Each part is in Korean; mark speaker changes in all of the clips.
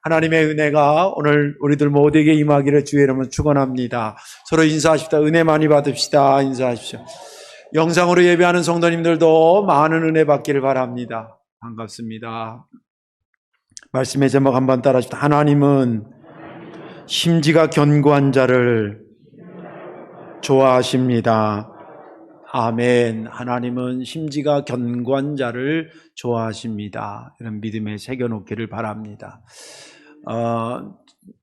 Speaker 1: 하나님의 은혜가 오늘 우리들 모두에게 임하기를 주의 이름으로 축원합니다. 서로 인사하십시다. 은혜 많이 받읍시다. 인사하십시오. 영상으로 예배하는 성도님들도 많은 은혜 받기를 바랍니다. 반갑습니다. 말씀의 제목 한번 따라하십시다. 하나님은 심지가 견고한 자를 좋아하십니다. 아멘. 하나님은 심지가 견고한 자를 좋아하십니다. 이런 믿음에 새겨놓기를 바랍니다.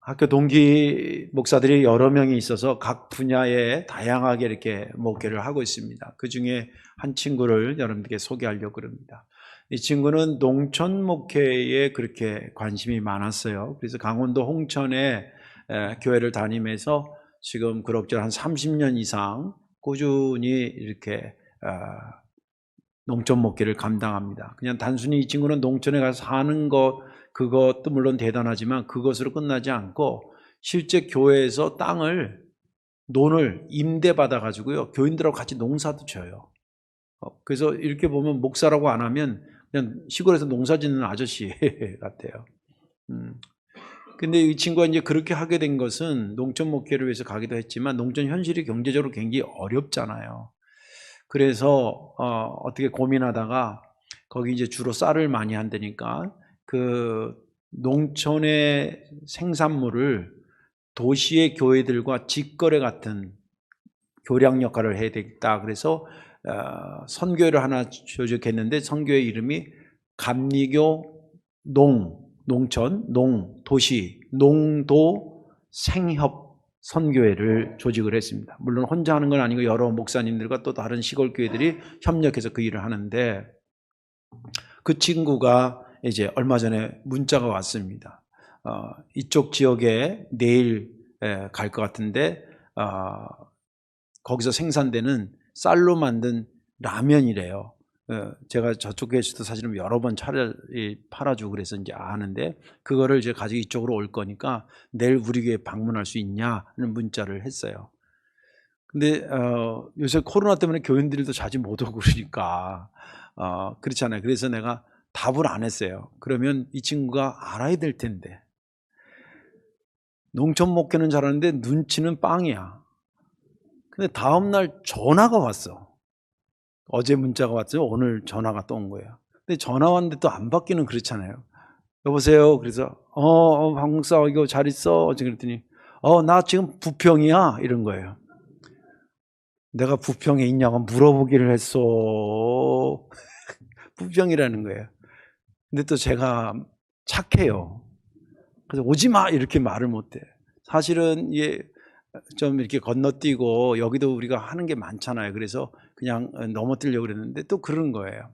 Speaker 1: 학교 동기 목사들이 여러 명이 있어서 각 분야에 다양하게 이렇게 목회를 하고 있습니다. 그 중에 한 친구를 여러분들께 소개하려고 합니다. 이 친구는 농촌 목회에 그렇게 관심이 많았어요. 그래서 강원도 홍천에 교회를 다니면서 지금 그럭저럭 한 30년 이상 꾸준히 이렇게 농촌 목회를 감당합니다. 그냥 단순히 이 친구는 농촌에 가서 사는 것, 그것도 물론 대단하지만 그것으로 끝나지 않고 실제 교회에서 논을 임대받아 가지고요, 교인들하고 같이 농사도 져요. 그래서 이렇게 보면 목사라고 안 하면 그냥 시골에서 농사 짓는 아저씨 같아요. 근데 이 친구가 이제 그렇게 하게 된 것은 농촌 목회를 위해서 가기도 했지만 농촌 현실이 경제적으로 굉장히 어렵잖아요. 그래서 어떻게 고민하다가 거기 이제 주로 쌀을 많이 한다니까 그 농촌의 생산물을 도시의 교회들과 직거래 같은 교량 역할을 해야 되겠다. 그래서 선교회를 하나 조직했는데 선교회 이름이 감리교 농촌, 도시, 농도 생협 선교회를 조직을 했습니다. 물론 혼자 하는 건 아니고 여러 목사님들과 또 다른 시골 교회들이 협력해서 그 일을 하는데, 그 친구가 이제 얼마 전에 문자가 왔습니다. 이쪽 지역에 내일 갈 것 같은데 거기서 생산되는 쌀로 만든 라면이래요. 제가 저쪽 교회에서도 사실은 여러 번 팔아주고 그래서 이제 아는데, 그거를 이제 가지고 이쪽으로 올 거니까 내일 우리 교회 방문할 수 있냐는 문자를 했어요. 근데 요새 코로나 때문에 교인들도 자주 못 오고 그러니까 그렇잖아요. 그래서 내가 답을 안 했어요. 그러면 이 친구가 알아야 될 텐데, 농촌 목회는 잘하는데 눈치는 빵이야. 근데 다음날 전화가 왔어. 어제 문자가 왔죠. 오늘 전화가 또 온 거예요. 근데 전화 왔는데 또 안 받기는 그렇잖아요. 여보세요. 그래서 박목사 이거 잘 있어? 어제 그랬더니 나 지금 부평이야 이런 거예요. 내가 부평에 있냐고 물어보기를 했어. 부평이라는 거예요. 근데 또 제가 착해요. 그래서 오지 마 이렇게 말을 못해. 사실은 좀 이렇게 건너뛰고 여기도 우리가 하는 게 많잖아요. 그래서 그냥 넘어뜨리려고 그랬는데 또 그런 거예요.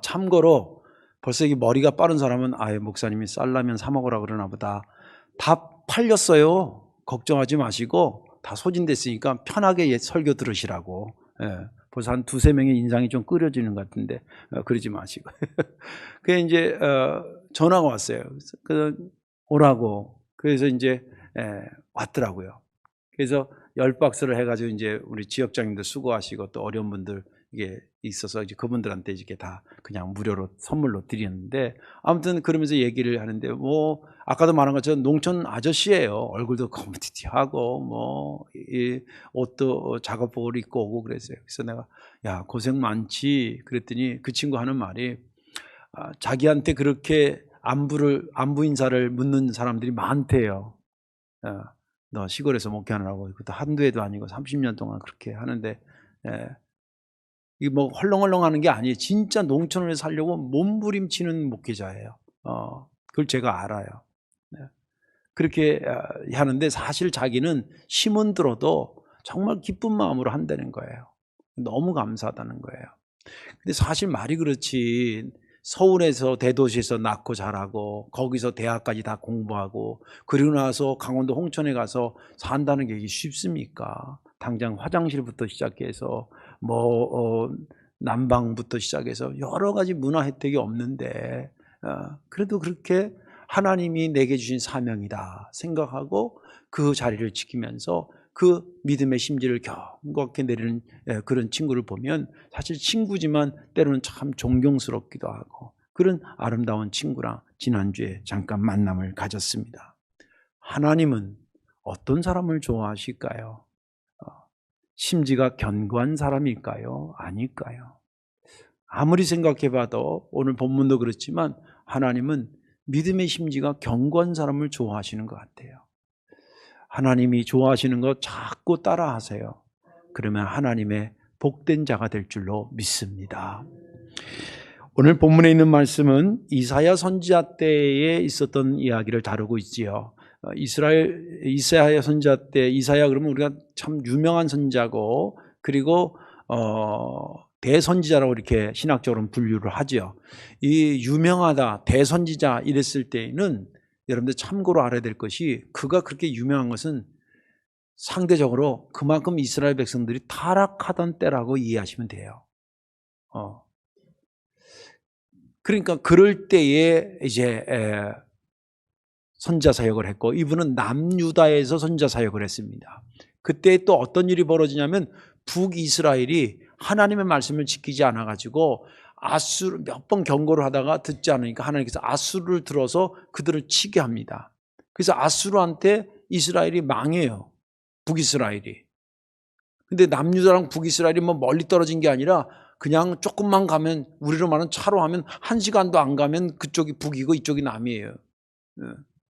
Speaker 1: 참고로 벌써 이 머리가 빠른 사람은 목사님이 쌀라면 사 먹으라 그러나 보다. 다 팔렸어요. 걱정하지 마시고 다 소진됐으니까 편하게 설교 들으시라고. 벌써 한 2-3명의 인상이 좀 끓여지는 것 같은데 그러지 마시고. 그게 이제 전화가 왔어요. 그래서 오라고. 그래서 이제 왔더라고요. 그래서 10박스를 해가지고 이제 우리 지역장님들 수고하시고 또 어려운 분들 이게 있어서 이제 그분들한테 이렇게 다 그냥 무료로 선물로 드렸는데, 아무튼 그러면서 얘기를 하는데 아까도 말한 것처럼 농촌 아저씨예요. 얼굴도 검티티하고 이 옷도 작업복을 입고 오고 그랬어요. 그래서 내가 야 고생 많지 그랬더니 그 친구 하는 말이 자기한테 그렇게 안부 인사를 묻는 사람들이 많대요. 너 시골에서 목회하느라고 그것도 한두 해도 아니고 30년 동안 그렇게 하는데 이게 헐렁헐렁 하는 게 아니에요. 진짜 농촌을 살려고 몸부림치는 목회자예요. 그걸 제가 알아요. 그렇게 하는데 사실 자기는 힘은 들어도 정말 기쁜 마음으로 한다는 거예요. 너무 감사하다는 거예요. 근데 사실 말이 그렇지, 서울에서 대도시에서 낳고 자라고 거기서 대학까지 다 공부하고 그리고 나서 강원도 홍천에 가서 산다는 게 쉽습니까? 당장 화장실부터 시작해서 난방부터 시작해서 여러 가지 문화 혜택이 없는데 그래도 그렇게 하나님이 내게 주신 사명이다 생각하고 그 자리를 지키면서 그 믿음의 심지를 견고하게 내리는 그런 친구를 보면 사실 친구지만 때로는 참 존경스럽기도 하고, 그런 아름다운 친구랑 지난주에 잠깐 만남을 가졌습니다. 하나님은 어떤 사람을 좋아하실까요? 심지가 견고한 사람일까요? 아닐까요? 아무리 생각해봐도 오늘 본문도 그렇지만 하나님은 믿음의 심지가 견고한 사람을 좋아하시는 것 같아요. 하나님이 좋아하시는 거 자꾸 따라하세요. 그러면 하나님의 복된 자가 될 줄로 믿습니다. 오늘 본문에 있는 말씀은 이사야 선지자 때에 있었던 이야기를 다루고 있지요. 이사야 선지자 때, 이사야 그러면 우리가 참 유명한 선지자고, 그리고 대선지자라고 이렇게 신학적으로는 분류를 하죠. 이 유명하다, 대선지자 이랬을 때에는 여러분들 참고로 알아야 될 것이, 그가 그렇게 유명한 것은 상대적으로 그만큼 이스라엘 백성들이 타락하던 때라고 이해하시면 돼요. 그러니까 그럴 때에 이제 선지자 사역을 했고, 이분은 남유다에서 선지자 사역을 했습니다. 그때 또 어떤 일이 벌어지냐면, 북이스라엘이 하나님의 말씀을 지키지 않아가지고 아수르 몇 번 경고를 하다가 듣지 않으니까 하나님께서 아수르를 들어서 그들을 치게 합니다. 그래서 아수르한테 이스라엘이 망해요. 북이스라엘이. 근데 남유다랑 북이스라엘이 뭐 멀리 떨어진 게 아니라 그냥 조금만 가면, 우리로 말하는 차로 하면 1시간도 안 가면 그쪽이 북이고 이쪽이 남이에요.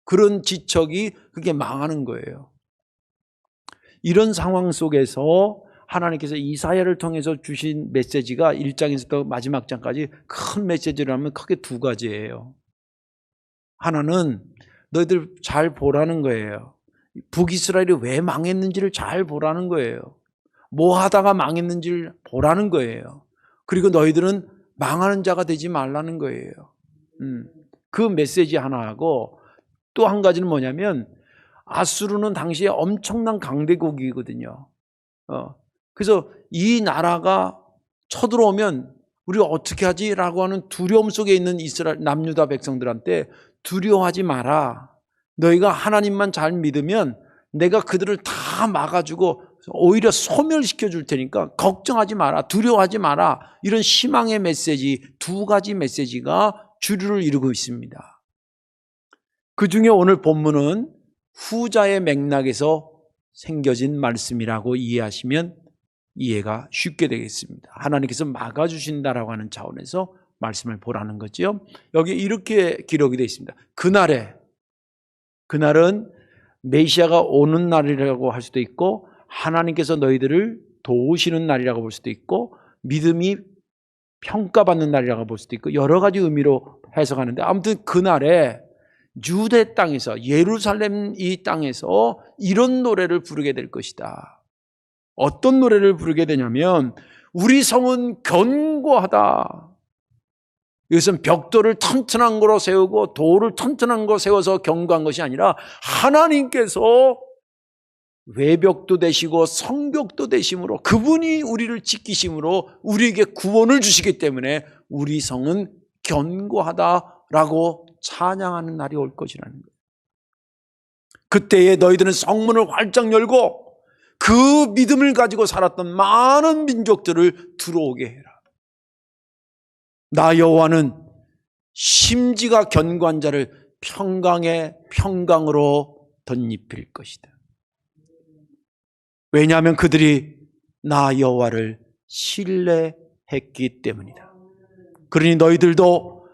Speaker 1: 그런 지척이 그게 망하는 거예요. 이런 상황 속에서 하나님께서 이사야를 통해서 주신 메시지가 1장에서부터 마지막 장까지 큰 메시지라면 크게 두 가지예요. 하나는 너희들 잘 보라는 거예요. 북이스라엘이 왜 망했는지를 잘 보라는 거예요. 뭐 하다가 망했는지를 보라는 거예요. 그리고 너희들은 망하는 자가 되지 말라는 거예요. 그 메시지 하나하고, 또 한 가지는 뭐냐면, 아수르는 당시에 엄청난 강대국이거든요. 그래서 이 나라가 쳐들어오면 우리가 어떻게 하지? 라고 하는 두려움 속에 있는 이스라엘 남유다 백성들한테 두려워하지 마라. 너희가 하나님만 잘 믿으면 내가 그들을 다 막아주고 오히려 소멸시켜 줄 테니까 걱정하지 마라. 두려워하지 마라. 이런 희망의 메시지, 두 가지 메시지가 주류를 이루고 있습니다. 그 중에 오늘 본문은 후자의 맥락에서 생겨진 말씀이라고 이해하시면 이해가 쉽게 되겠습니다. 하나님께서 막아주신다라고 하는 차원에서 말씀을 보라는 거죠. 여기 이렇게 기록이 되어 있습니다. 그날은 메시아가 오는 날이라고 할 수도 있고, 하나님께서 너희들을 도우시는 날이라고 볼 수도 있고, 믿음이 평가받는 날이라고 볼 수도 있고, 여러 가지 의미로 해석하는데, 아무튼 그날에 유대 땅에서, 예루살렘 이 땅에서 이런 노래를 부르게 될 것이다. 어떤 노래를 부르게 되냐면, 우리 성은 견고하다. 이것은 벽돌을 튼튼한 거로 세우고 돌을 튼튼한 거 세워서 견고한 것이 아니라, 하나님께서 외벽도 되시고 성벽도 되심으로, 그분이 우리를 지키심으로 우리에게 구원을 주시기 때문에 우리 성은 견고하다라고 찬양하는 날이 올 것이라는 거예요. 그때에 너희들은 성문을 활짝 열고 그 믿음을 가지고 살았던 많은 민족들을 들어오게 해라. 나 여호와는 심지가 견고한 자를 평강의 평강으로 덧입힐 것이다. 왜냐하면 그들이 나 여호와를 신뢰했기 때문이다. 그러니 너희들도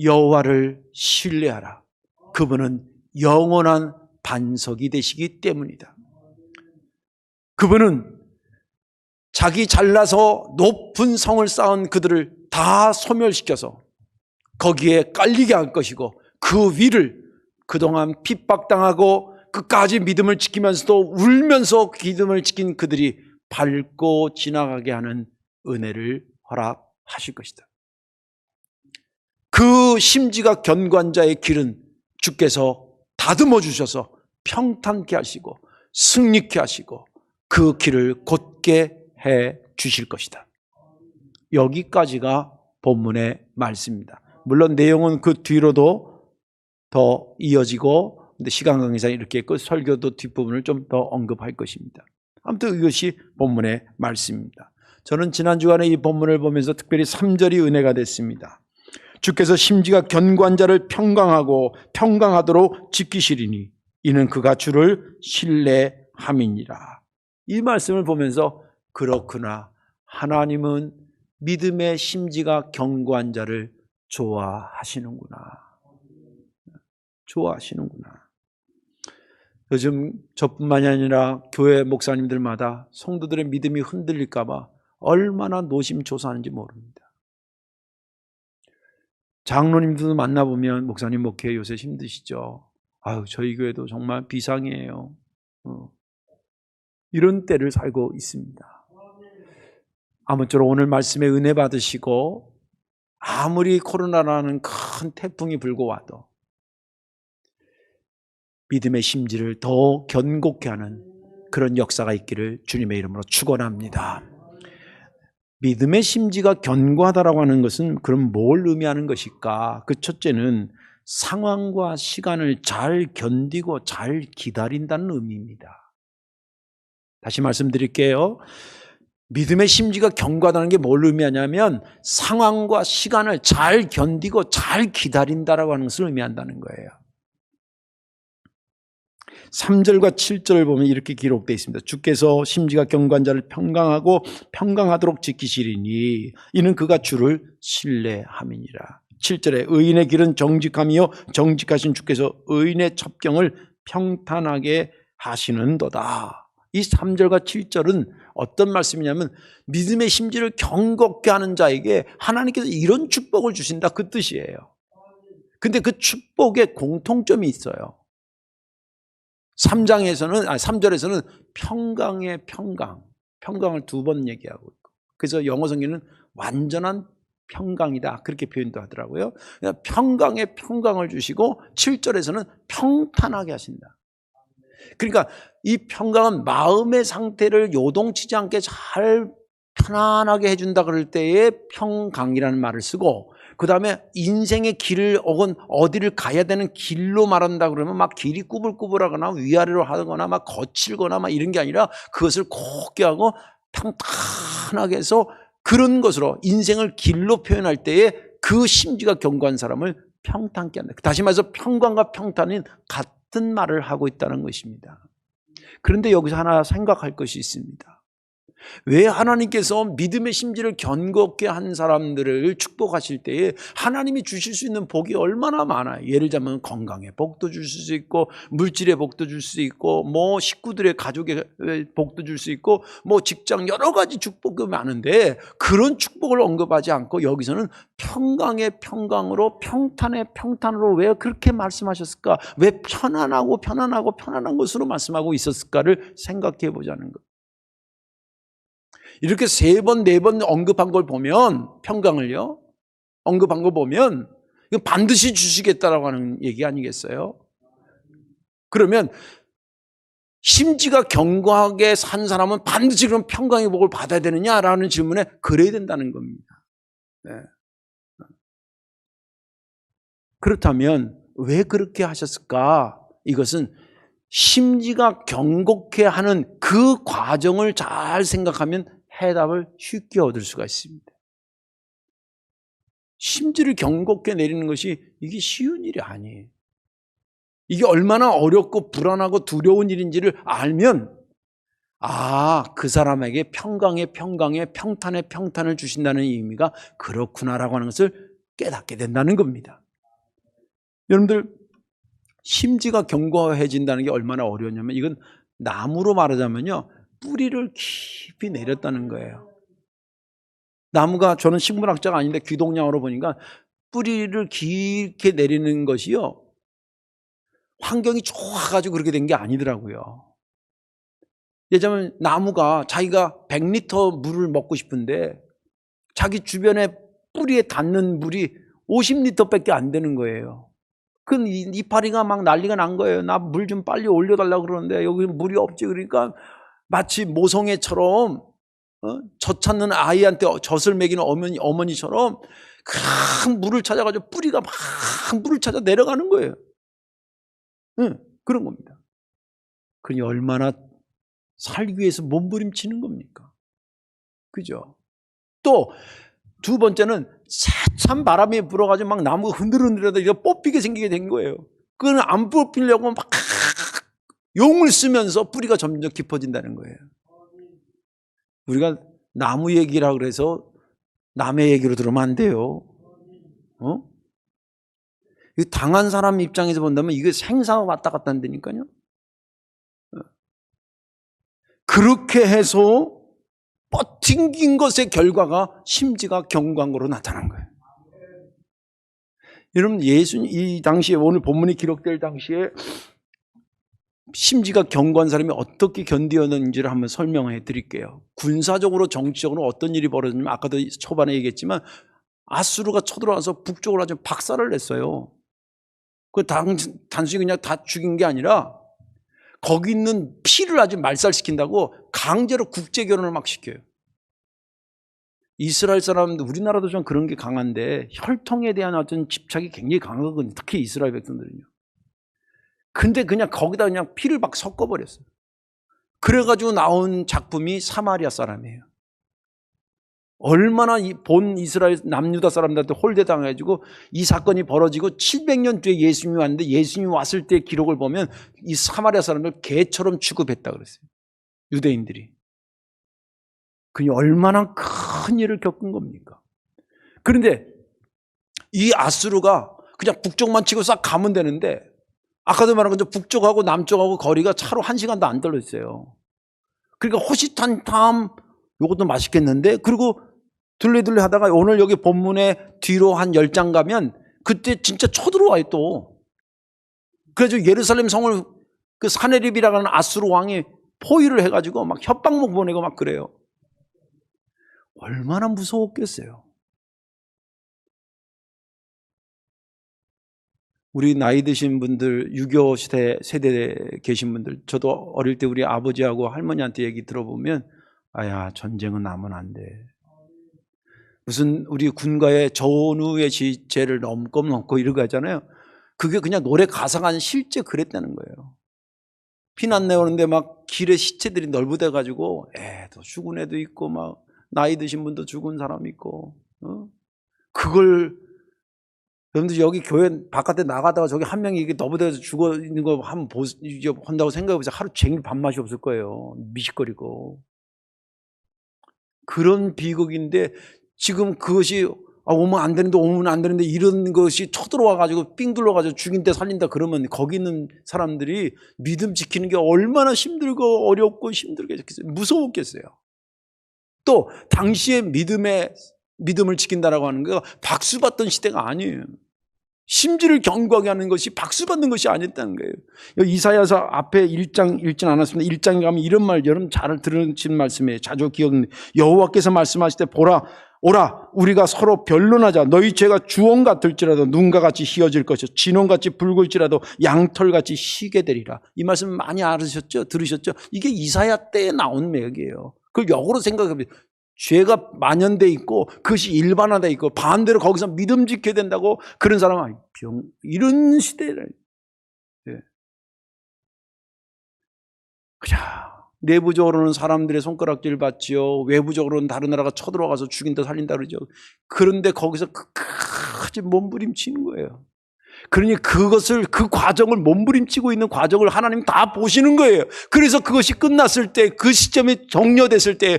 Speaker 1: 여호와를 신뢰하라. 그분은 영원한 반석이 되시기 때문이다. 그분은 자기 잘나서 높은 성을 쌓은 그들을 다 소멸시켜서 거기에 깔리게 할 것이고, 그 위를 그동안 핍박당하고 끝까지 믿음을 지키면서도 울면서 믿음을 지킨 그들이 밟고 지나가게 하는 은혜를 허락하실 것이다. 그 심지가 견고한 자의 길은 주께서 다듬어 주셔서 평탄케 하시고 승리케 하시고 그 길을 곧게 해 주실 것이다. 여기까지가 본문의 말씀입니다. 물론 내용은 그 뒤로도 더 이어지고, 근데 시간 관계상 이렇게 했고 설교도 뒷부분을 좀 더 언급할 것입니다. 아무튼 이것이 본문의 말씀입니다. 저는 지난 주간에 이 본문을 보면서 특별히 3절이 은혜가 됐습니다. 주께서 심지가 견고한 자를 평강하도록 지키시리니 이는 그가 주를 신뢰함이니라. 이 말씀을 보면서 그렇구나, 하나님은 믿음의 심지가 견고한 자를 좋아하시는구나. 좋아하시는구나. 요즘 저뿐만이 아니라 교회 목사님들마다 성도들의 믿음이 흔들릴까 봐 얼마나 노심초사하는지 모릅니다. 장로님들도 만나보면 목사님 목회 요새 힘드시죠? 아유, 저희 교회도 정말 비상이에요. 이런 때를 살고 있습니다. 아무쪼록 오늘 말씀에 은혜 받으시고 아무리 코로나라는 큰 태풍이 불고 와도 믿음의 심지를 더 견고케 하는 그런 역사가 있기를 주님의 이름으로 축원합니다. 믿음의 심지가 견고하다라고 하는 것은 그럼 뭘 의미하는 것일까? 그 첫째는 상황과 시간을 잘 견디고 잘 기다린다는 의미입니다. 다시 말씀드릴게요. 믿음의 심지가 견고하다는 게 뭘 의미하냐면 상황과 시간을 잘 견디고 잘 기다린다라고 하는 것을 의미한다는 거예요. 3절과 7절을 보면 이렇게 기록되어 있습니다. 주께서 심지가 견고한 자를 평강하도록 지키시리니 이는 그가 주를 신뢰함이니라. 7절에 의인의 길은 정직함이요 정직하신 주께서 의인의 첩경을 평탄하게 하시는도다. 이 3절과 7절은 어떤 말씀이냐면 믿음의 심지를 견고케 하는 자에게 하나님께서 이런 축복을 주신다, 그 뜻이에요. 근데 그 축복에 공통점이 있어요. 3절에서는 평강의 평강을 두 번 얘기하고 있고, 그래서 영어 성경은 완전한 평강이다 그렇게 표현도 하더라고요. 평강의 평강을 주시고 7절에서는 평탄하게 하신다. 그러니까 이 평강은 마음의 상태를 요동치지 않게 잘 편안하게 해준다 그럴 때에 평강이라는 말을 쓰고, 그 다음에 인생의 길을 혹은 어디를 가야 되는 길로 말한다 그러면 막 길이 꾸불꾸불하거나 위아래로 하거나 막 거칠거나 막 이런 게 아니라 그것을 곱게 하고 평탄하게 해서 그런 것으로 인생을 길로 표현할 때에 그 심지가 견고한 사람을 평탄케 한다. 다시 말해서 평강과 평탄은 같은 말을 하고 있다는 것입니다. 그런데 여기서 하나 생각할 것이 있습니다. 왜 하나님께서 믿음의 심지를 견고케 한 사람들을 축복하실 때에 하나님이 주실 수 있는 복이 얼마나 많아요. 예를 들자면 건강의 복도 주실 수 있고, 물질의 복도 줄 수 있고, 뭐 식구들의 가족의 복도 줄 수 있고, 뭐 직장 여러 가지 축복이 많은데 그런 축복을 언급하지 않고 여기서는 평강의 평강으로 평탄의 평탄으로 왜 그렇게 말씀하셨을까? 왜 편안한 것으로 말씀하고 있었을까를 생각해 보자는 것. 이렇게 3번, 4번 언급한 걸 보면, 평강을요, 언급한 거 보면, 이거 반드시 주시겠다라고 하는 얘기 아니겠어요? 그러면, 심지가 견고하게 산 사람은 반드시 그런 평강의 복을 받아야 되느냐라는 질문에 그래야 된다는 겁니다. 네. 그렇다면, 왜 그렇게 하셨을까? 이것은 심지가 견고케 하는 그 과정을 잘 생각하면 해답을 쉽게 얻을 수가 있습니다. 심지를 견고케 내리는 것이 이게 쉬운 일이 아니에요. 이게 얼마나 어렵고 불안하고 두려운 일인지를 알면, 그 사람에게 평강의 평탄을 주신다는 의미가 그렇구나라고 하는 것을 깨닫게 된다는 겁니다. 여러분들, 심지가 견고해진다는 게 얼마나 어려웠냐면, 이건 나무로 말하자면요, 뿌리를 깊이 내렸다는 거예요. 나무가, 저는 식물학자가 아닌데 귀동냥으로 보니까 뿌리를 깊게 내리는 것이요, 환경이 좋아가지고 그렇게 된 게 아니더라고요. 예전에 나무가 자기가 100리터 물을 먹고 싶은데 자기 주변에 뿌리에 닿는 물이 50리터밖에 안 되는 거예요. 그 이파리가 막 난리가 난 거예요. 나 물 좀 빨리 올려달라고 그러는데 여기 물이 없지. 그러니까 마치 모성애처럼 젖 찾는 아이한테 젖을 먹이는 어머니처럼 큰 물을 찾아가지고 뿌리가 막 물을 찾아 내려가는 거예요. 그런 겁니다. 그러니 얼마나 살기 위해서 몸부림치는 겁니까? 그죠? 또 두 번째는 세찬 바람이 불어가지고 막 나무가 흔들흔들하다 이거 뽑히게 생기게 된 거예요. 그건 안 뽑히려고 막 용을 쓰면서 뿌리가 점점 깊어진다는 거예요. 우리가 나무 얘기라 그래서 남의 얘기로 들으면 안 돼요. 당한 사람 입장에서 본다면 이게 생사가 왔다 갔다 한다니까요. 그렇게 해서 버틴 것의 결과가 심지가 경광으로 나타난 거예요. 여러분, 예수님 이 당시에 오늘 본문이 기록될 당시에 심지가 견고한 사람이 어떻게 견디었는지를 한번 설명해 드릴게요. 군사적으로 정치적으로 어떤 일이 벌어졌냐면 아까도 초반에 얘기했지만 아수르가 쳐들어와서 북쪽으로 아주 박살을 냈어요. 그 단순히 그냥 다 죽인 게 아니라 거기 있는 피를 아주 말살시킨다고 강제로 국제 결혼을 막 시켜요. 이스라엘 사람들, 우리나라도 좀 그런 게 강한데 혈통에 대한 어떤 집착이 굉장히 강하거든요. 특히 이스라엘 백성들은요. 근데 그냥 거기다 그냥 피를 막 섞어버렸어요. 그래가지고 나온 작품이 사마리아 사람이에요. 얼마나 본 이스라엘 남유다 사람들한테 홀대당해가지고 이 사건이 벌어지고 700년 뒤에 예수님이 왔는데 예수님이 왔을 때 기록을 보면 이 사마리아 사람들 개처럼 취급했다 그랬어요. 유대인들이. 그게 얼마나 큰 일을 겪은 겁니까? 그런데 이 아수르가 그냥 북쪽만 치고 싹 가면 되는데 아까도 말한 것처럼 북쪽하고 남쪽하고 거리가 차로 1시간도 안 떨어졌어요. 그러니까 호시탄탐 이것도 맛있겠는데 그리고 둘레둘레 하다가 오늘 여기 본문에 뒤로 한 10장 가면 그때 진짜 쳐들어와요 또. 그래서 예루살렘 성을 그 사네립이라고 하는 아수르 왕이 포위를 해가지고 막 협박문 보내고 막 그래요. 얼마나 무서웠겠어요. 우리 나이 드신 분들 6.25 세대에 계신 분들 저도 어릴 때 우리 아버지하고 할머니한테 얘기 들어보면 아야 전쟁은 나면 안 돼. 무슨 우리 군가의 전우의 지체를 넘고 이러고 하잖아요. 그게 그냥 노래 가사가 아니라 실제 그랬다는 거예요. 피난 내오는데 막 길에 시체들이 널브대가지고 애도 죽은 애도 있고 막 나이 드신 분도 죽은 사람 있고 그걸 여러분들 여기 교회 바깥에 나가다가 저기 한 명이 이게 너부대에서 죽어 있는 거 한번 한다고 생각해보세요. 하루 종일 밥맛이 없을 거예요. 미식거리고. 그런 비극인데 지금 그것이 오면 안 되는데 이런 것이 쳐들어와가지고 삥 둘러가지고 죽인 데 살린다 그러면 거기 있는 사람들이 믿음 지키는 게 얼마나 힘들고 어렵고 힘들게 무서웠겠어요. 또 당시의 믿음을 지킨다라고 하는 거 박수 받던 시대가 아니에요. 심지를 견고하게 하는 것이 박수 받는 것이 아니었다는 거예요. 이사야서 앞에 1장 읽진 않았습니다. 1장에 가면 이런 말 여러분 잘 들으신 말씀이에요. 자주 기억나는 여호와께서 말씀하실 때 오라 우리가 서로 변론하자. 너희 죄가 주홍 같을지라도 눈과 같이 희어질 것이요 진홍같이 붉을지라도 양털같이 희게 되리라. 이 말씀 많이 알으셨죠? 들으셨죠? 이게 이사야 때에 나온 맥이에요. 그걸 역으로 생각해보세요. 죄가 만연돼 있고 그것이 일반화돼 있고 반대로 거기서 믿음 지켜야 된다고 그런 사람은 이런 시대를 내부적으로는 사람들의 손가락질 받지요. 외부적으로는 다른 나라가 쳐들어가서 죽인다 살린다 그러죠. 그런데 거기서 끝까지 몸부림치는 거예요. 그러니 그것을 그 과정을 몸부림치고 있는 과정을 하나님 다 보시는 거예요. 그래서 그것이 끝났을 때 그 시점이 종료됐을 때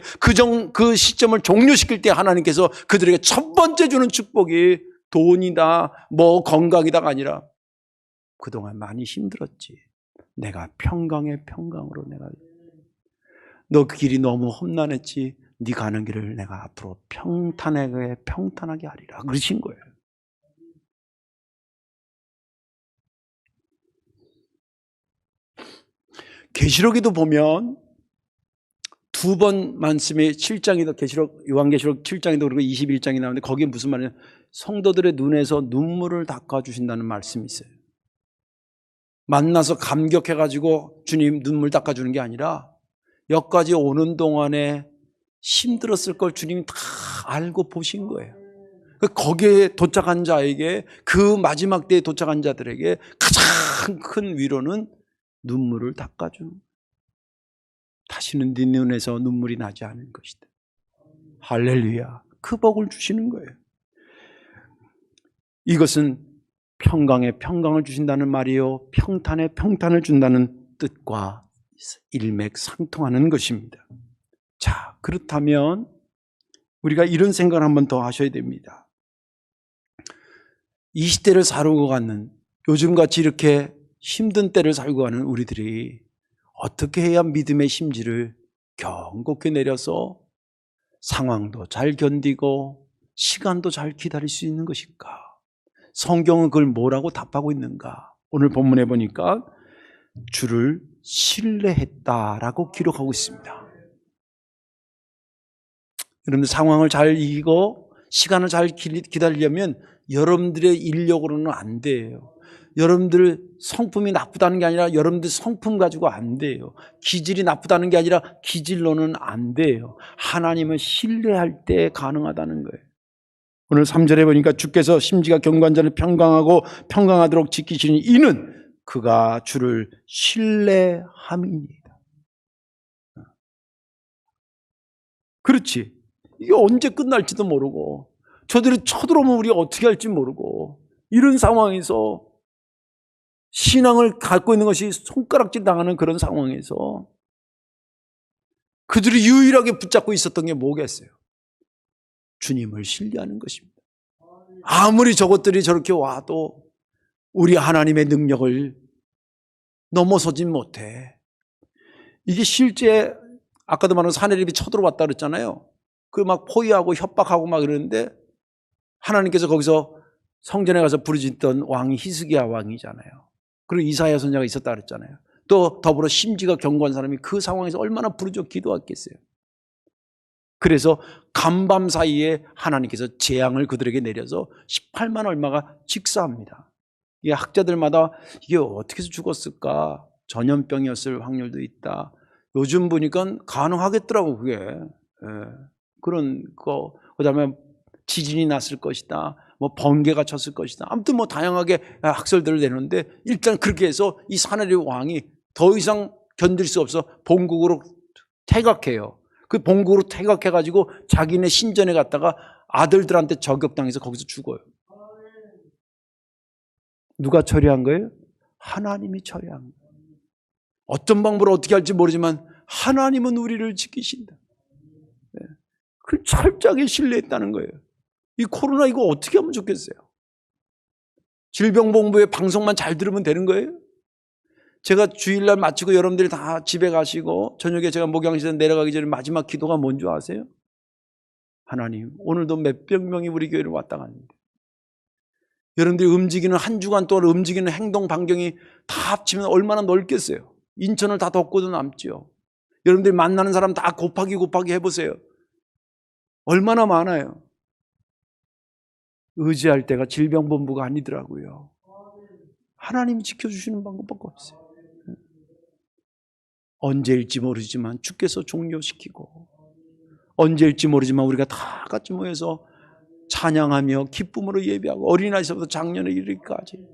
Speaker 1: 그 시점을 종료시킬 때 하나님께서 그들에게 첫 번째 주는 축복이 돈이다 뭐 건강이다가 아니라 그동안 많이 힘들었지. 내가 평강의 평강으로 너 그 길이 너무 험난했지. 네 가는 길을 내가 앞으로 평탄하게 하리라 그러신 거예요. 계시록에도 보면 두 번 말씀이 7장이다. 요한계시록 7장에도 그리고 21장이 나오는데 거기에 무슨 말이냐? 성도들의 눈에서 눈물을 닦아주신다는 말씀이 있어요. 만나서 감격해가지고 주님 눈물 닦아주는 게 아니라 여기까지 오는 동안에 힘들었을 걸 주님이 다 알고 보신 거예요. 거기에 도착한 자에게 그 마지막 때에 도착한 자들에게 가장 큰 위로는 눈물을 닦아주는 다시는 네 눈에서 눈물이 나지 않을 것이다. 할렐루야. 그 복을 주시는 거예요. 이것은 평강에 평강을 주신다는 말이요, 평탄에 평탄을 준다는 뜻과 일맥상통하는 것입니다. 자, 그렇다면 우리가 이런 생각을 한 번 더 하셔야 됩니다. 이 시대를 살고 가는, 요즘같이 이렇게 힘든 때를 살고 가는 우리들이 어떻게 해야 믿음의 심지를 견고히 내려서 상황도 잘 견디고 시간도 잘 기다릴 수 있는 것일까? 성경은 그걸 뭐라고 답하고 있는가? 오늘 본문에 보니까 주를 신뢰했다라고 기록하고 있습니다. 여러분들 상황을 잘 이기고 시간을 잘 기다리려면 여러분들의 인력으로는 안 돼요. 여러분들 성품이 나쁘다는 게 아니라 여러분들 성품 가지고 안 돼요. 기질이 나쁘다는 게 아니라 기질로는 안 돼요. 하나님을 신뢰할 때 가능하다는 거예요. 오늘 3절에 보니까 주께서 심지가 견고한 자를 평강하고 평강하도록 지키시니 이는 그가 주를 신뢰함이니이다. 그렇지. 이게 언제 끝날지도 모르고 저들이 쳐들어오면 우리가 어떻게 할지 모르고 이런 상황에서 신앙을 갖고 있는 것이 손가락질 당하는 그런 상황에서 그들이 유일하게 붙잡고 있었던 게 뭐겠어요? 주님을 신뢰하는 것입니다. 아무리 저것들이 저렇게 와도 우리 하나님의 능력을 넘어서진 못해. 이게 실제 아까도 말한 사내립이 쳐들어왔다 그랬잖아요. 그 막 포위하고 협박하고 막 이러는데 하나님께서 거기서 성전에 가서 부르짖던 왕이 히스기야 왕이잖아요. 그리고 이사야 선지자가 있었다 그랬잖아요. 또 더불어 심지가 견고한 사람이 그 상황에서 얼마나 부르짖어 기도했겠어요. 그래서 간밤 사이에 하나님께서 재앙을 그들에게 내려서 18만 얼마가 직사합니다. 이게 학자들마다 이게 어떻게 해서 죽었을까? 전염병이었을 확률도 있다. 요즘 보니까 가능하겠더라고 그게. 그런 거. 그다음에 지진이 났을 것이다. 뭐 번개가 쳤을 것이다. 아무튼 뭐 다양하게 학설들을 내놓는데 일단 그렇게 해서 이 사내립 왕이 더 이상 견딜 수 없어 본국으로 퇴각해요. 그 본국으로 퇴각해가지고 자기네 신전에 갔다가 아들들한테 저격당해서 거기서 죽어요. 누가 처리한 거예요? 하나님이 처리한 거예요. 어떤 방법으로 어떻게 할지 모르지만 하나님은 우리를 지키신다. 그 철저하게 신뢰했다는 거예요. 이 코로나 이거 어떻게 하면 좋겠어요? 질병본부의 방송만 잘 들으면 되는 거예요? 제가 주일날 마치고 여러분들이 다 집에 가시고 저녁에 제가 목양실에 내려가기 전에 마지막 기도가 뭔지 아세요? 하나님, 오늘도 몇백 명이 우리 교회를 왔다 갔는데 여러분들이 움직이는 한 주간 동안 움직이는 행동 반경이 다 합치면 얼마나 넓겠어요? 인천을 다 덮고도 남지요. 여러분들이 만나는 사람 다 곱하기 해보세요. 얼마나 많아요. 의지할 때가 질병본부가 아니더라고요. 하나님이 지켜주시는 방법밖에 없어요. 언제일지 모르지만 주께서 종료시키고 언제일지 모르지만 우리가 다 같이 모여서 찬양하며 기쁨으로 예배하고 어린아이서부터 작년에 이르기까지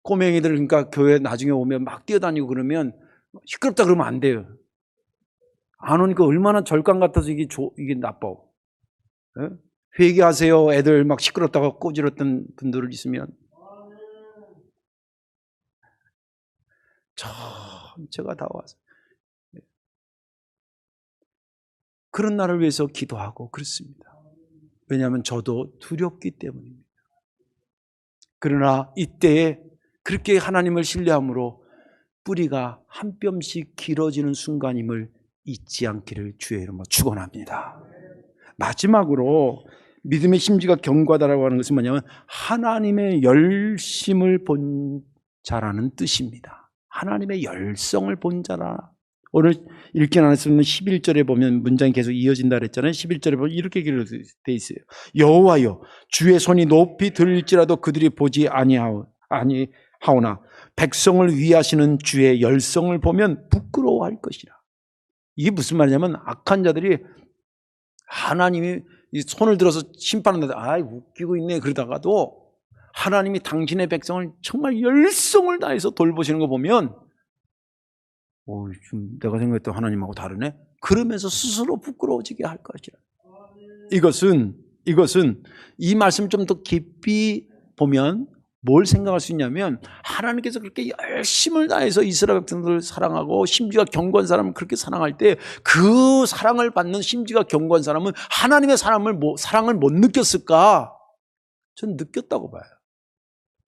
Speaker 1: 꼬맹이들 그러니까 교회 나중에 오면 막 뛰어다니고 그러면 시끄럽다 그러면 안 돼요. 안 오니까 얼마나 절간 같아서 이게 나빠. 회개하세요. 애들 막 시끄럽다고 꼬질렀던 분들 있으면 전체가 다 와서 그런 날을 위해서 기도하고 그렇습니다. 왜냐하면 저도 두렵기 때문입니다. 그러나 이때에 그렇게 하나님을 신뢰함으로 뿌리가 한 뼘씩 길어지는 순간임을 잊지 않기를 주의 이름으로 축원합니다. 마지막으로 믿음의 심지가 견고하다라고 하는 것은 뭐냐면 하나님의 열심을 본 자라는 뜻입니다. 하나님의 열성을 본 자라. 오늘 읽기 나눴으면 11절에 보면 문장이 계속 이어진다 그랬잖아요. 11절에 보면 이렇게 기록되어 있어요. 여호와여 주의 손이 높이 들릴지라도 그들이 보지 아니하오나 백성을 위하시는 주의 열성을 보면 부끄러워할 것이라. 이게 무슨 말이냐면 악한 자들이 하나님이 손을 들어서 심판한다. 아, 웃기고 있네. 그러다가도 하나님이 당신의 백성을 정말 열성을 다해서 돌보시는 거 보면 좀 내가 생각했던 하나님하고 다르네? 그러면서 스스로 부끄러워지게 할 것이라. 이것은 이 말씀 좀 더 깊이 보면 뭘 생각할 수 있냐면, 하나님께서 그렇게 열심을 다해서 이스라엘 백성들을 사랑하고 심지가 견고한 사람을 그렇게 사랑할 때 그 사랑을 받는 심지가 견고한 사람은 하나님의 사랑을 못 느꼈을까? 전 느꼈다고 봐요.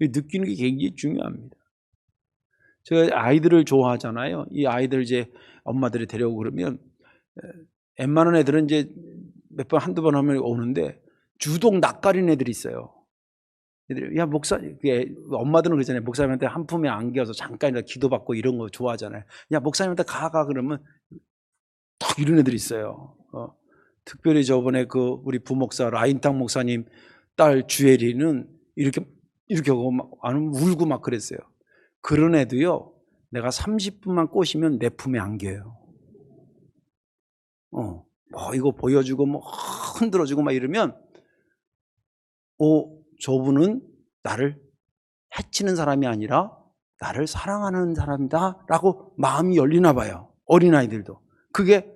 Speaker 1: 느끼는 게 굉장히 중요합니다. 제가 아이들을 좋아하잖아요. 이 아이들 이제 엄마들이 데려오고 그러면 웬만한 애들은 이제 몇 번, 한두 번 하면 오는데 유독 낯가린 애들이 있어요. 애들이, 야, 엄마들은 그러잖아요. 목사님한테 한 품에 안겨서 잠깐이라도 기도받고 이런 거 좋아하잖아요. 야, 목사님한테 가 그러면 딱 이런 애들이 있어요. 특별히 저번에 우리 부목사 라인탕 목사님 딸 주애리는 이렇게 하고 막 울고 막 그랬어요. 그런 애도요, 내가 30분만 꼬시면 내 품에 안겨요. 이거 보여주고 뭐 흔들어주고 막 이러면 저분은 나를 해치는 사람이 아니라 나를 사랑하는 사람이다 라고 마음이 열리나 봐요. 어린아이들도. 그게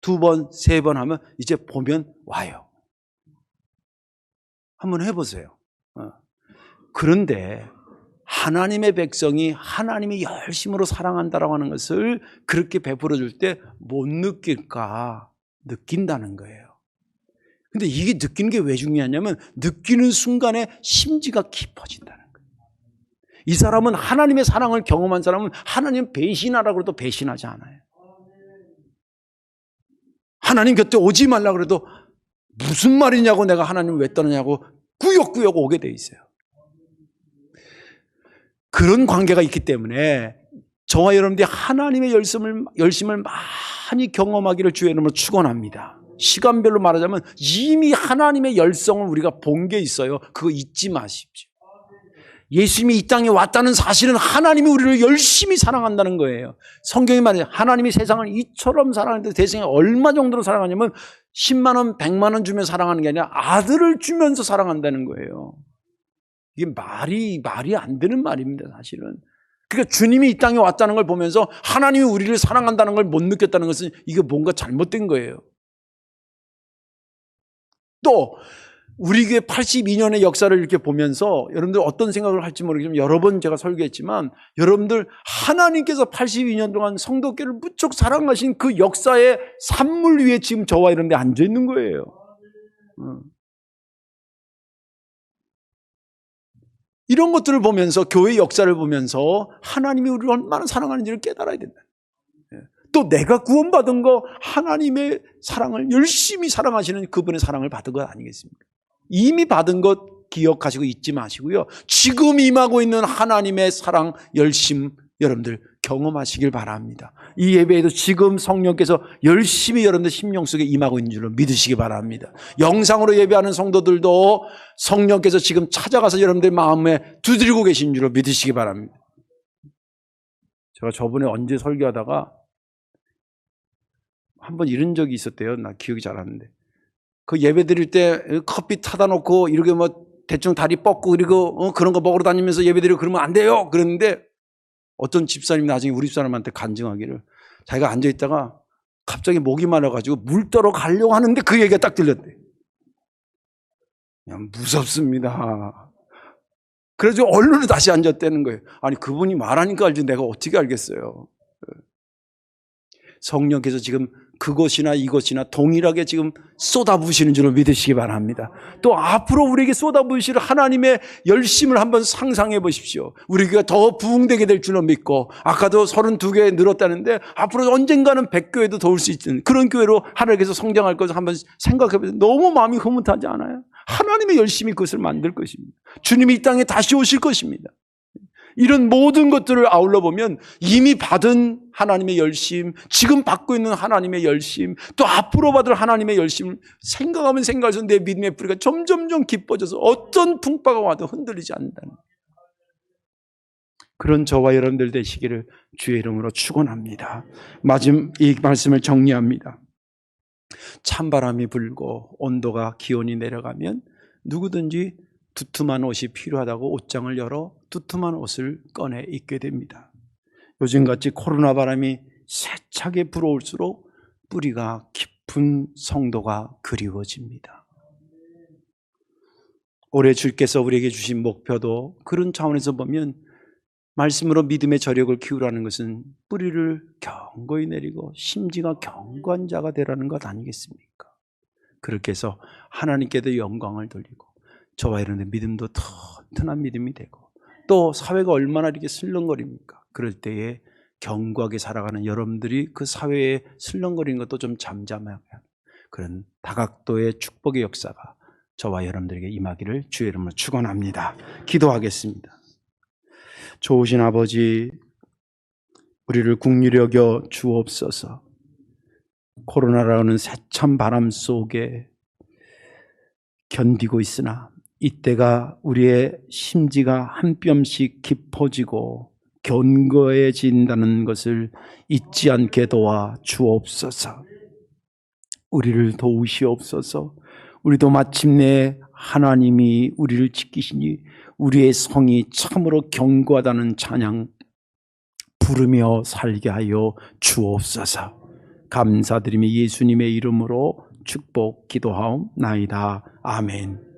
Speaker 1: 2번, 3번 하면 이제 보면 와요. 한번 해보세요. 그런데 하나님의 백성이 하나님이 열심으로 사랑한다라고 하는 것을 그렇게 베풀어 줄 때 못 느낄까? 느낀다는 거예요. 근데 이게 느끼는 게 왜 중요하냐면, 느끼는 순간에 심지가 깊어진다는 거예요. 이 사람은 하나님의 사랑을 경험한 사람은 하나님 배신하라고 해도 배신하지 않아요. 하나님 곁에 오지 말라 그래도 무슨 말이냐고, 내가 하나님을 왜 떠나냐고 꾸역꾸역 오게 돼 있어요. 그런 관계가 있기 때문에 저와 여러분들이 하나님의 열심을 많이 경험하기를 주의 이름으로 축원합니다. 시간별로 말하자면 이미 하나님의 열성을 우리가 본 게 있어요. 그거 잊지 마십시오. 예수님이 이 땅에 왔다는 사실은 하나님이 우리를 열심히 사랑한다는 거예요. 성경이 말해요. 하나님이 세상을 이처럼 사랑하는데 세상에 얼마 정도로 사랑하냐면 10만 원, 100만 원 주면 사랑하는 게 아니라 아들을 주면서 사랑한다는 거예요. 이게 말이 안 되는 말입니다, 사실은. 그러니까 주님이 이 땅에 왔다는 걸 보면서 하나님이 우리를 사랑한다는 걸 못 느꼈다는 것은 이게 뭔가 잘못된 거예요. 또 우리 교회 82년의 역사를 이렇게 보면서 여러분들 어떤 생각을 할지 모르겠지만, 여러 번 제가 설교했지만, 여러분들 하나님께서 82년 동안 성도교를 무척 사랑하신 그 역사의 산물 위에 지금 저와 이런데 앉아 있는 거예요. 이런 것들을 보면서, 교회 역사를 보면서 하나님이 우리를 얼마나 사랑하는지를 깨달아야 된다. 또 내가 구원받은 거, 하나님의 사랑을 열심히 사랑하시는 그분의 사랑을 받은 것 아니겠습니까? 이미 받은 것 기억하시고 잊지 마시고요, 지금 임하고 있는 하나님의 사랑, 열심 여러분들 경험하시길 바랍니다. 이 예배에도 지금 성령께서 열심히 여러분들 심령 속에 임하고 있는 줄로 믿으시기 바랍니다. 영상으로 예배하는 성도들도 성령께서 지금 찾아가서 여러분들 마음에 두드리고 계신 줄로 믿으시기 바랍니다. 제가 저번에 언제 설교하다가 한번 이런 적이 있었대요. 나 기억이 잘 안 나는데, 그 예배 드릴 때 커피 타다 놓고 이렇게 뭐 대충 다리 뻗고 그리고 그런 거 먹으러 다니면서 예배 드리고 그러면 안 돼요. 그랬는데 어떤 집사님이 나중에 우리 집사람한테 간증하기를, 자기가 앉아있다가 갑자기 목이 말라가지고 물 떠러 가려고 하는데 그 얘기가 딱 들렸대. 그냥 무섭습니다. 그래서 얼른 다시 앉았다는 거예요. 아니, 그분이 말하니까 알지 내가 어떻게 알겠어요. 성령께서 지금 그것이나 이것이나 동일하게 지금 쏟아부으시는 줄로 믿으시기 바랍니다. 또 앞으로 우리에게 쏟아부으실 하나님의 열심을 한번 상상해 보십시오. 우리가 더 부흥되게 될 줄로 믿고, 아까도 32개 늘었다는데 앞으로 언젠가는 100교회도 더 올 수 있는 그런 교회로 하나님께서 성장할 것을 한번 생각해 보세요. 너무 마음이 흐뭇하지 않아요? 하나님의 열심이 그것을 만들 것입니다. 주님이 이 땅에 다시 오실 것입니다. 이런 모든 것들을 아울러 보면 이미 받은 하나님의 열심, 지금 받고 있는 하나님의 열심, 또 앞으로 받을 하나님의 열심을 생각하면 생각할수록 내 믿음의 뿌리가 점점점 깊어져서 어떤 풍파가 와도 흔들리지 않는다는, 그런 저와 여러분들 되시기를 주의 이름으로 축원합니다. 이 말씀을 정리합니다. 찬바람이 불고 온도가 기온이 내려가면 누구든지 두툼한 옷이 필요하다고 옷장을 열어 두툼한 옷을 꺼내 입게 됩니다. 요즘같이 코로나 바람이 세차게 불어올수록 뿌리가 깊은 성도가 그리워집니다. 올해 주께서 우리에게 주신 목표도 그런 차원에서 보면 말씀으로 믿음의 저력을 키우라는 것은 뿌리를 견고히 내리고 심지가 견고한 자가 되라는 것 아니겠습니까? 그렇게 해서 하나님께도 영광을 돌리고 저와 여러분의 믿음도 튼튼한 믿음이 되고 또 사회가 얼마나 이렇게 슬렁거립니까? 그럴 때에 견고하게 살아가는 여러분들이 그 사회에 슬렁거리는 것도 좀 잠잠하게 하는 그런 다각도의 축복의 역사가 저와 여러분들에게 임하기를 주의 이름으로 축원합니다. 기도하겠습니다. 좋으신 아버지, 우리를 긍휼히 여겨 주옵소서. 코로나라는 새찬 바람 속에 견디고 있으나 이때가 우리의 심지가 한 뼘씩 깊어지고 견고해진다는 것을 잊지 않게 도와 주옵소서. 우리를 도우시옵소서. 우리도 마침내 하나님이 우리를 지키시니 우리의 성이 참으로 견고하다는 찬양 부르며 살게 하여 주옵소서. 감사드리며 예수님의 이름으로 축복 기도하옵나이다. 아멘.